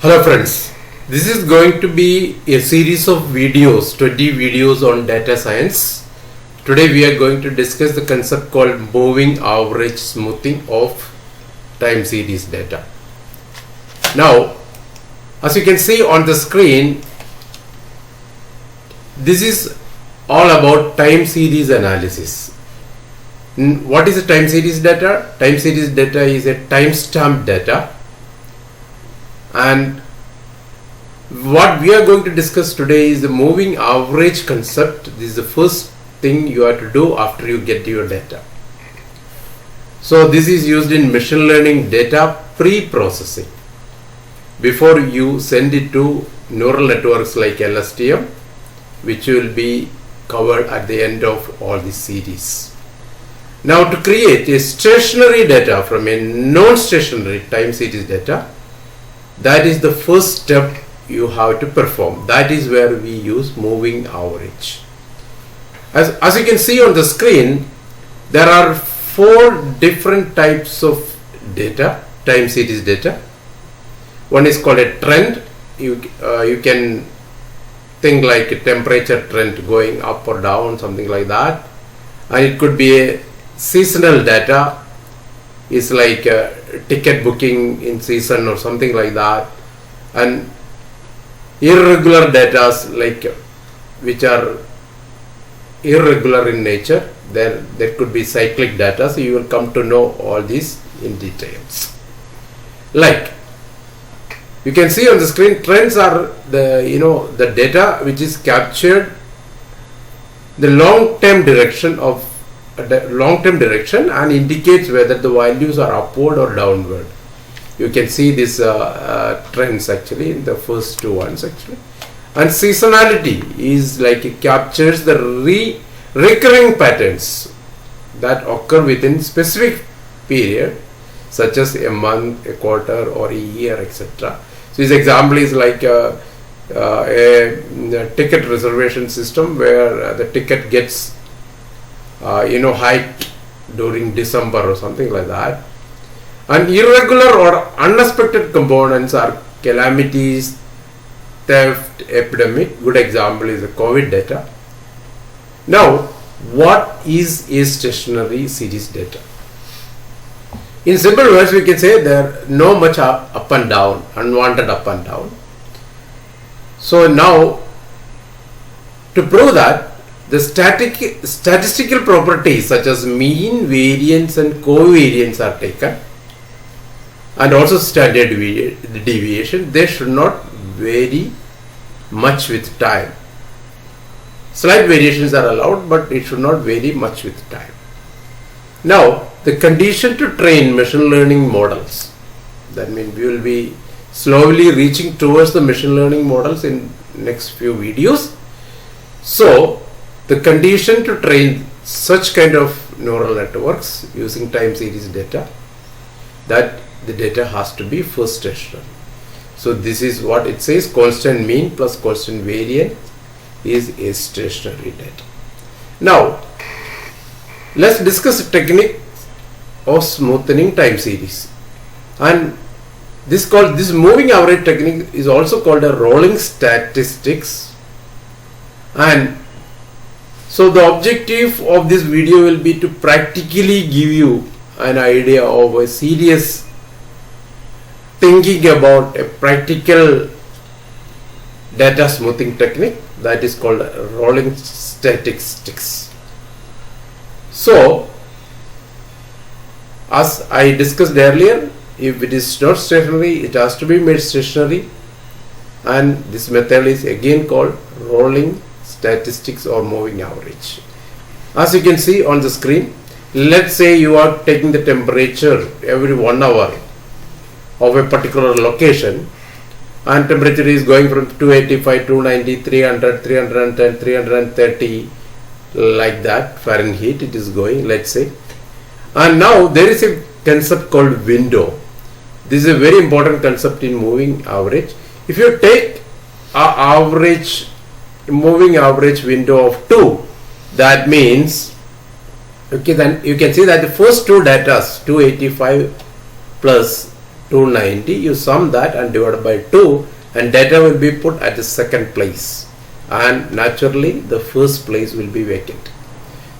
Hello friends, this is going to be a series of videos, 20 videos on data science. Today we are going to discuss the concept called moving average smoothing of time series data. Now, as you can see on the screen, this is all about time series analysis. What is a time series data? Time series data is a timestamp data. And what we are going to discuss today is the moving average concept. This is the first thing you have to do after you get your data. So this is used in machine learning data pre-processing before you send it to neural networks like LSTM, which will be covered at the end of all this series. Now, to create a stationary data from a non-stationary time series data, that is the first step you have to perform. That is where we use moving average. As you can see on the screen, there are 4 different types of data, time series data. One is called a trend. You can think like a temperature trend going up or down, something like that. And it could be a seasonal data. It's like ticket booking in season or something like that. And irregular data like which are irregular in nature, there could be cyclic data. So you will come to know all these in details. Like you can see on the screen, trends are the data which is captured the long-term direction and indicates whether the values are upward or downward. You can see these trends actually in the first 2 ones actually. And seasonality is like it captures the recurring patterns that occur within specific period, such as a month, a quarter, or a year, etc. So this example is like a ticket reservation system where the ticket gets hiked during December or something like that. And irregular or unexpected components are calamities, theft, epidemic. Good example is the COVID data. Now, what is a stationary series data? In simple words, we can say there no much up and down, unwanted up and down. So now, to prove that, the statistical properties such as mean, variance and covariance are taken, and also standard deviation. They should not vary much with time. Slight variations are allowed, but it should not vary much with time. Now, the condition to train machine learning models. That means we will be slowly reaching towards the machine learning models in next few videos. So, the condition to train such kind of neural networks using time series data, that the data has to be first stationary. So this is what it says: constant mean plus constant variance is a stationary data. Now let's discuss the technique of smoothing time series. And this moving average technique is also called a rolling statistics. And so the objective of this video will be to practically give you an idea of a serious thinking about a practical data smoothing technique that is called rolling statistics. So, as I discussed earlier, if it is not stationary, it has to be made stationary, and this method is again called rolling statistics or moving average. As you can see on the screen, let's say you are taking the temperature every 1 hour of a particular location, and temperature is going from 285, 290, 300, 310, 330, like that Fahrenheit it is going, let's say. And now there is a concept called window. This is a very important concept in moving average. If you take moving average window of 2, that means, okay, then you can see that the first 2 data, 285 plus 290, you sum that and divide by 2, and data will be put at the second place, and naturally the first place will be vacant.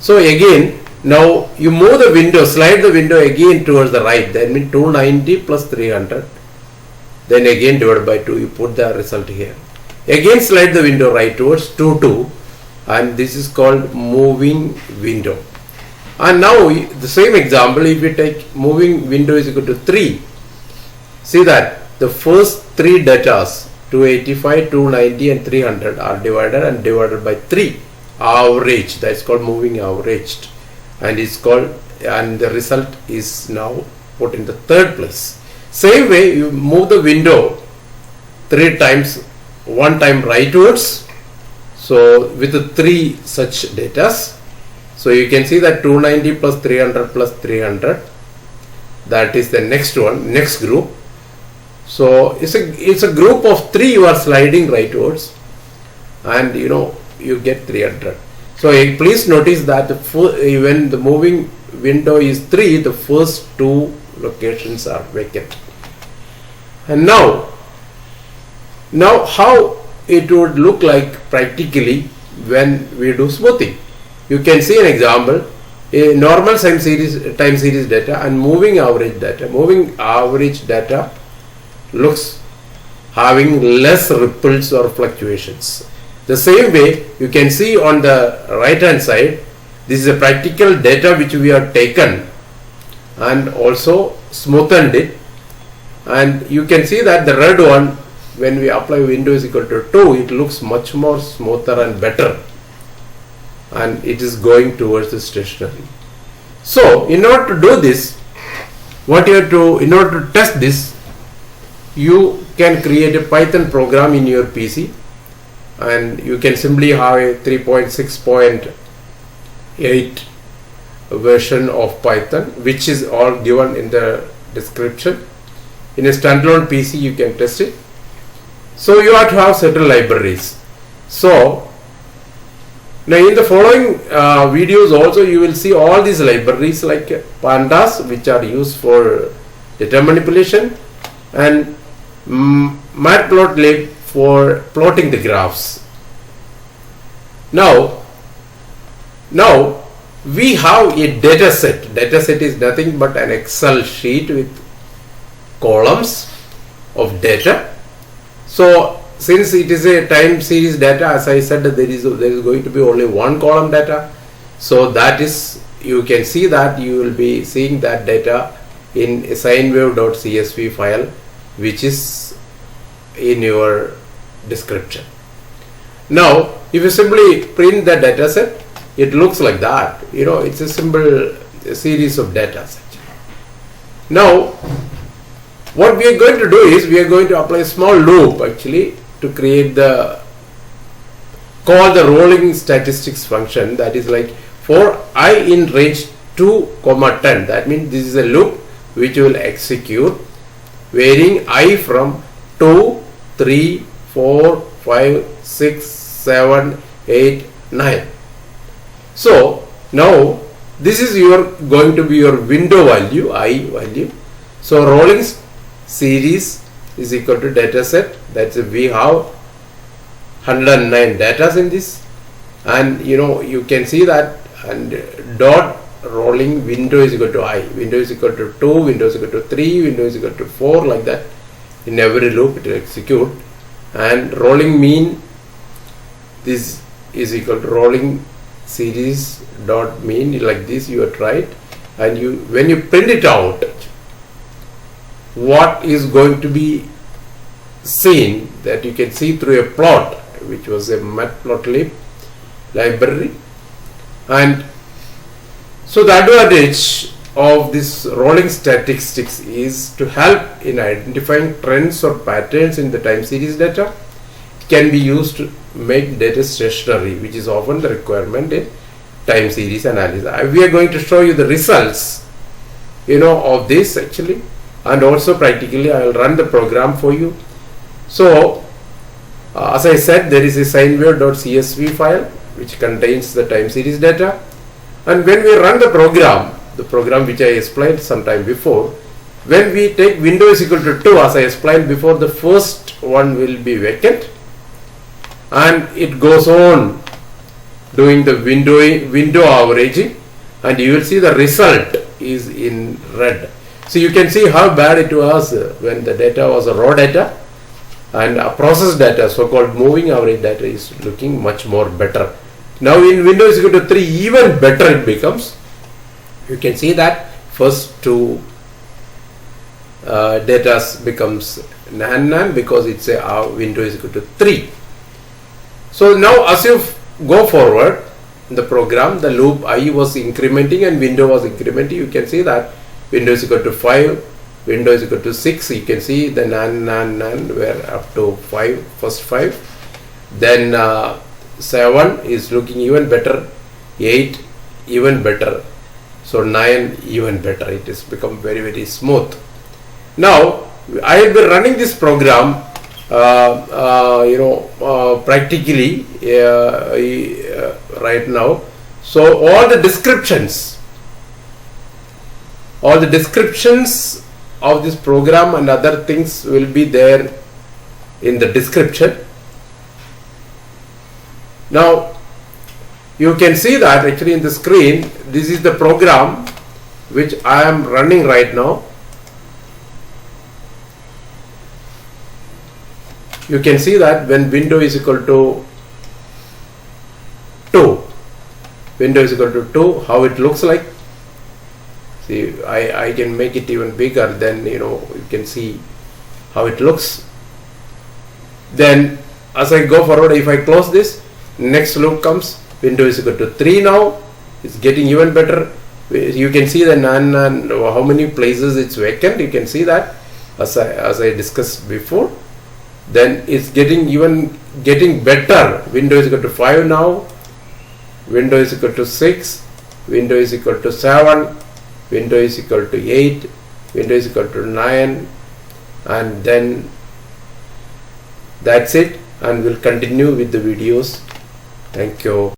So again, now you move the window, slide the window again towards the right, that means 290 plus 300, then again divided by 2, you put the result here. Again slide the window right towards 22, and this is called moving window. And now the same example, if you take moving window is equal to 3, see that the first 3 datas 285, 290 and 300 are divided and divided by 3, average, that's called moving averaged, and it's called, and the result is now put in the third place. Same way you move the window 3 times, 1 time rightwards, so with the 3 such datas. So you can see that 290 plus 300, that is the next one, next group. So it's a group of 3 you are sliding rightwards, and you get 300. So please notice that when the moving window is 3, the first 2 locations are vacant. And now how it would look like practically when we do smoothing. You can see an example, a normal time series data and moving average data. Moving average data looks having less ripples or fluctuations. The same way you can see on the right hand side, this is a practical data which we have taken and also smoothened it, and you can see that the red one, when we apply window is equal to 2, it looks much more smoother and better, and it is going towards the stationary. So in order to do this, in order to test this, you can create a Python program in your PC, and you can simply have a 3.6.8 version of Python, which is all given in the description. In a standalone PC you can test it. So you have to have certain libraries. So now in the following videos also you will see all these libraries like pandas, which are used for data manipulation, and matplotlib for plotting the graphs. Now we have a data set. Data set is nothing but an Excel sheet with columns of data. So since it is a time series data, as I said, there is going to be only one column data. So that is, you can see that you will be seeing that data in a sinewave.csv file, which is in your description. Now if you simply print the data set, it looks like that. It's a simple series of data set. Now what we are going to do is we are going to apply a small loop actually to create call the rolling statistics function, that is like for I in range 2, 10. That means this is a loop which will execute varying I from 2, 3, 4, 5, 6, 7, 8, 9. So now this is going to be your window value, I value. So rolling series is equal to data set. That's we have 109 datas in this, and you can see that, and dot rolling window is equal to I, window is equal to 2, window is equal to 3, window is equal to 4, like that. In every loop it will execute, and rolling mean, this is equal to rolling series dot mean, like this you have tried, and when you print it out, what is going to be seen, that you can see through a plot, which was a matplotlib library. And so the advantage of this rolling statistics is to help in identifying trends or patterns in the time series data. It can be used to make data stationary, which is often the requirement in time series analysis. We are going to show you the results of this actually, and also practically I will run the program for you. So as I said, there is a sinewave.csv file which contains the time series data, and when we run the program which I explained some time before, when we take window is equal to 2, as I explained before, the first one will be vacant, and it goes on doing the window averaging, and you will see the result is in red. So you can see how bad it was when the data was a raw data, and processed data, so-called moving average data, is looking much more better. Now in window is equal to 3, even better it becomes. You can see that first two data becomes nan because it's a window is equal to 3. So now as you go forward in the program, the loop I was incrementing and window was incrementing. You can see that window is equal to 5, window is equal to 6. You can see the nan were up to 5, first 5. Then 7 is looking even better, 8 even better, so 9 even better. It has become very, very smooth. Now I will be running this program practically right now. So all the descriptions of this program and other things will be there in the description. Now you can see that actually in the screen, this is the program which I am running right now. You can see that when window is equal to 2, how it looks like. See, I can make it even bigger, then you can see how it looks. Then as I go forward, if I close this, next loop comes, window is equal to 3 now. It's getting even better. You can see the how many places it's vacant. You can see that as I discussed before. Then it's getting better. Window is equal to 5 now, window is equal to 6, window is equal to 7, window is equal to 8, window is equal to 9, and then that's it, and we'll continue with the videos. Thank you.